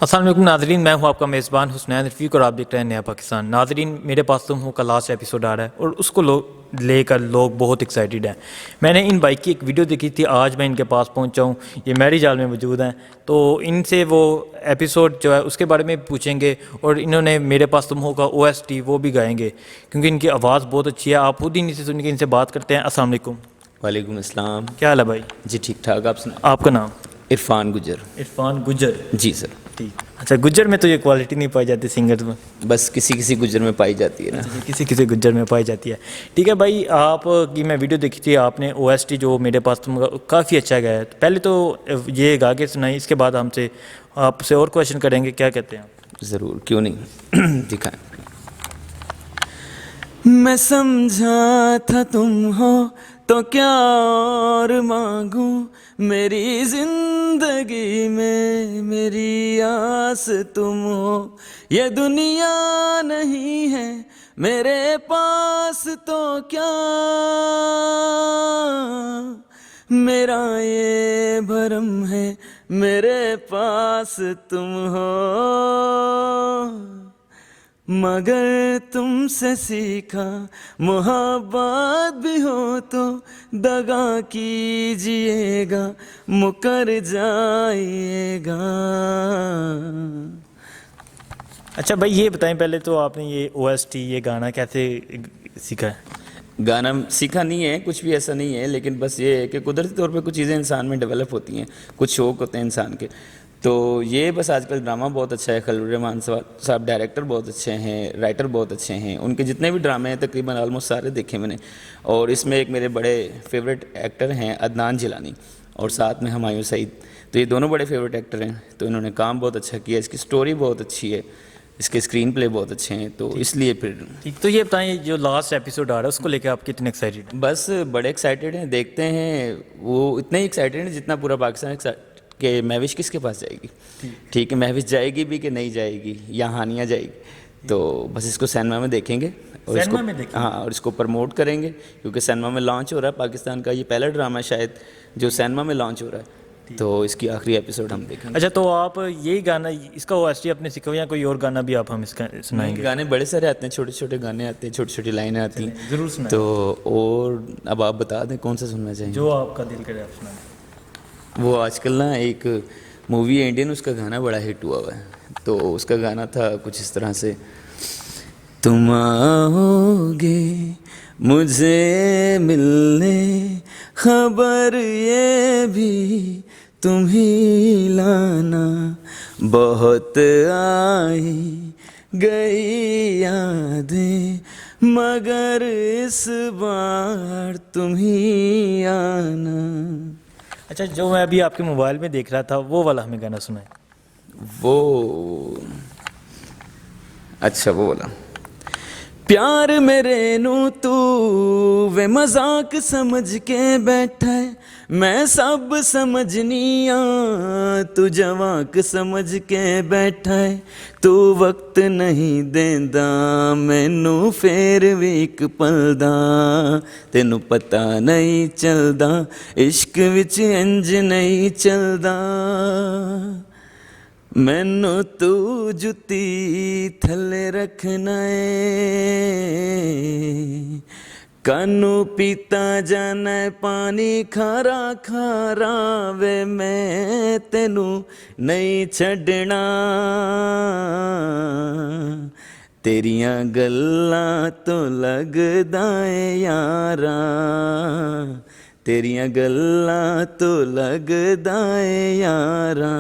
अस्सलाम वालेकुम नाज़रीन, मैं हूं आपका मेज़बान हुसनैन रफ़ीक और आप देख रहे हैं नया पाकिस्तान। नाज़रीन, मेरे पास तुम हो का लास्ट एपिसोड आ रहा है और उसको लेकर लोग बहुत एक्साइटेड हैं। मैंने इन बाइक की एक वीडियो देखी थी, आज मैं इनके पास पहुंचा हूं, ये मैरिज हॉल में मौजूद हैं। तो इनसे वो एपिसोड जो है उसके बारे में पूछेंगे और इन्होंने मेरे पास तुम हो का OST वो भी गाएंगे क्योंकि इनकी आवाज़ बहुत अच्छी है। आप खुद ही नीचे सुन के इनसे बात करते हैं। अस्सलाम वालेकुम। वालेकुम अस्सलाम। क्या हाल है भाई? जी ठीक ठाक, आप सुनाएं। आपका नाम? इरफान गुजर। इरफान गुजर। जी सर। ठीक। अच्छा, गुजर में तो ये क्वालिटी नहीं पाई जाती सिंगर्स में? बस किसी किसी गुजर में पाई जाती है ना। अच्छा, किसी किसी गुज्जर में पाई जाती है। ठीक है भाई, आप की मैं वीडियो देखी थी, आपने OST जो मेरे पास तुम काफ़ी अच्छा गया है। पहले तो ये गा के सुनाई, इसके बाद हमसे आपसे और क्वेश्चन करेंगे। क्या कहते हैं आप? ज़रूर, क्यों नहीं। दिखाएं। मैं समझा था तुम हो तो क्या और मांगू, मेरी जिंदगी में मेरी आस तुम हो। ये दुनिया नहीं है मेरे पास तो क्या, मेरा ये भरम है मेरे पास तुम हो। मगर तुमसे सीखा मोहब्बत भी हो तो दगा कीजिएगा, मुकर जाइएगा। अच्छा भाई, ये बताएं पहले तो आपने ये OST ये गाना कैसे सीखा है? गाना सीखा नहीं है, कुछ भी ऐसा नहीं है, लेकिन बस ये है कि कुदरती तौर पे कुछ चीज़ें इंसान में डेवलप होती हैं, कुछ शौक होते हैं इंसान के। तो ये बस आजकल ड्रामा बहुत अच्छा है, खलील रहमान साहब डायरेक्टर बहुत अच्छे हैं, राइटर बहुत अच्छे हैं, उनके जितने भी ड्रामे हैं तकरीबन ऑलमोस्ट सारे देखे मैंने। और इसमें एक मेरे बड़े फेवरेट एक्टर हैं अदनान जिलानी और साथ में हुमायूं सईद, तो ये दोनों बड़े फेवरेट एक्टर हैं। तो इन्होंने काम बहुत अच्छा किया, इसकी स्टोरी बहुत अच्छी है, इसके स्क्रीन प्ले बहुत अच्छे हैं, तो इसलिए फिर ठीक। तो ये बताएं, जो लास्ट एपिसोड आ रहा है उसको लेकर आप कितने एक्साइटेड हैं? बस बड़े एक्साइटेड हैं, देखते हैं। वो इतने ही एक्साइटेड हैं जितना पूरा पाकिस्तान कि महविश किसके पास जाएगी। ठीक है, महविश जाएगी भी कि नहीं जाएगी या हानिया जाएगी। तो बस इसको सिनेमा में देखेंगे और इसको सिनेमा में देखेंगे? हाँ, और इसको प्रमोट करेंगे क्योंकि सिनेमा में लॉन्च हो रहा है। पाकिस्तान का ये पहला ड्रामा है शायद जो सिनेमा में लॉन्च हो रहा है, तो इसकी आखिरी एपिसोड हम देखेंगे। अच्छा, तो आप यही गाना इसका OST अपने सीखो या कोई और गाना भी आप हम इसका सुनाएंगे? गाने बड़े सारे आते हैं, छोटे छोटे गाने आते हैं, छोटी छोटी लाइनें आती हैं। ज़रूर सुनाएं। तो और अब आप बता दें कौन सा सुनना चाहेंगे? जो आपका दिल करे आप सुनाएं। वो आजकल ना एक मूवी है इंडियन, उसका गाना बड़ा हिट हुआ है। तो उसका गाना था कुछ इस तरह से, तुम आओगे मुझे मिलने, खबर ये भी तुम ही लाना, बहुत आई गई यादें मगर इस बार तुम ही आना। अच्छा, जो मैं अभी आपके मोबाइल में देख रहा था वो वाला हमें गाना सुनाए। वो अच्छा, वो बोला, प्यार मेरे नू तू वे मजाक समझ के बैठा है, मैं सब समझनिया तू जवाक समझ के बैठा है, तू वक्त नहीं देंदा मैनू फेर भी एक पलदा, तेनू पता नहीं चलदा इश्क विच इंज नहीं चलदा, मैनू तू जुती थले रखना है, कानू पीता जाना है पानी खारा खारा वे, मैं तेनू नहीं छड़ना, तेरियां गल्लां तो लगदा है यारा, तेरियां गल्लां तो लगदा है यारा।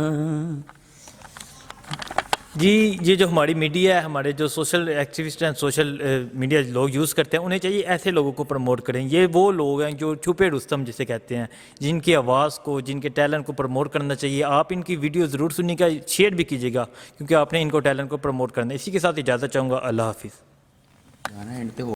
जी, ये जो हमारी मीडिया है, हमारे जो सोशल एक्टिविस्ट हैं, सोशल मीडिया लोग यूज़ करते हैं, उन्हें चाहिए ऐसे लोगों को प्रमोट करें। ये वो लोग हैं जो छुपे रुस्तम जिसे कहते हैं, जिनकी आवाज़ को, जिनके टैलेंट को प्रमोट करना चाहिए। आप इनकी वीडियो ज़रूर सुनिएगा, शेयर भी कीजिएगा क्योंकि आपने इनको टैलेंट को प्रमोट करना है। इसी के साथ इजाज़त चाहूँगा। अल्लाह हाफिज़।